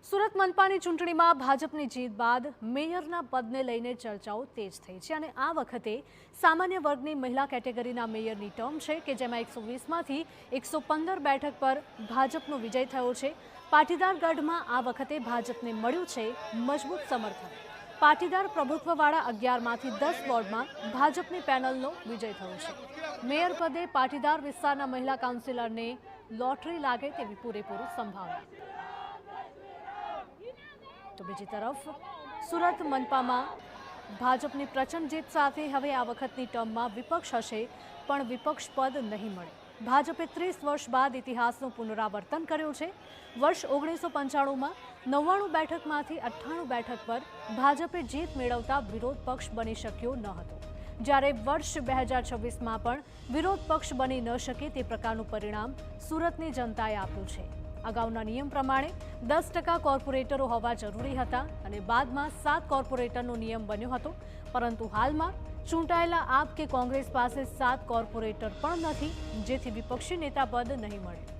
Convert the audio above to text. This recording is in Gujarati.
સુરત મનપાની ચૂંટણીમાં ભાજપની જીત બાદ મેયરના પદને લઈને ચર્ચાઓ તેજ થઈ છે અને આ વખતે સામાન્ય વર્ગની મહિલા કેટેગરીના મેયરની ટર્મ છે કે જેમાં 120માંથી 115 બેઠક પર ભાજપનો વિજય થયો છે। પાટીદાર ગઢમાં આ વખતે ભાજપને મળ્યું છે મજબૂત સમર્થન। પાટીદાર પ્રભુત્વવાળા 11માંથી 10 વોર્ડમાં ભાજપની પેનલનો વિજય થયો છે। મેયર પદે પાટીદાર વિસ્તારના મહિલા કાઉન્સિલરને લોટરી લાગે તેવી પૂરેપૂરી સંભાવના। તો બીજી તરફ સુરત મનપામાં ભાજપની પ્રચંડ જીત સાથે હવે આ વખતની ટર્મમાં વિપક્ષ હશે પણ વિપક્ષ પદ નહીં મળે। ભાજપે 30 વર્ષ બાદ ઇતિહાસનું પુનરાવર્તન કર્યું છે। વર્ષ 1995માં 99 બેઠકમાંથી 98 બેઠક પર ભાજપે જીત મેળવતા વિરોધ પક્ષ બની શક્યો ન હતો, જ્યારે વર્ષ 2026માં પણ વિરોધ પક્ષ બની ન શકે તે પ્રકારનું પરિણામ સુરતની જનતાએ આપ્યું છે। અગાઉના નિયમ પ્રમાણે 10% કોર્પોરેટરો હોવા જરૂરી હતા અને બાદમાં 7 કોર્પોરેટરનો નિયમ બન્યો હતો, પરંતુ હાલમાં ચૂંટાયેલા આપ કે કોંગ્રેસ પાસે 7 કોર્પોરેટર પણ નથી, જેથી વિપક્ષી નેતા પદ નહીં મળે।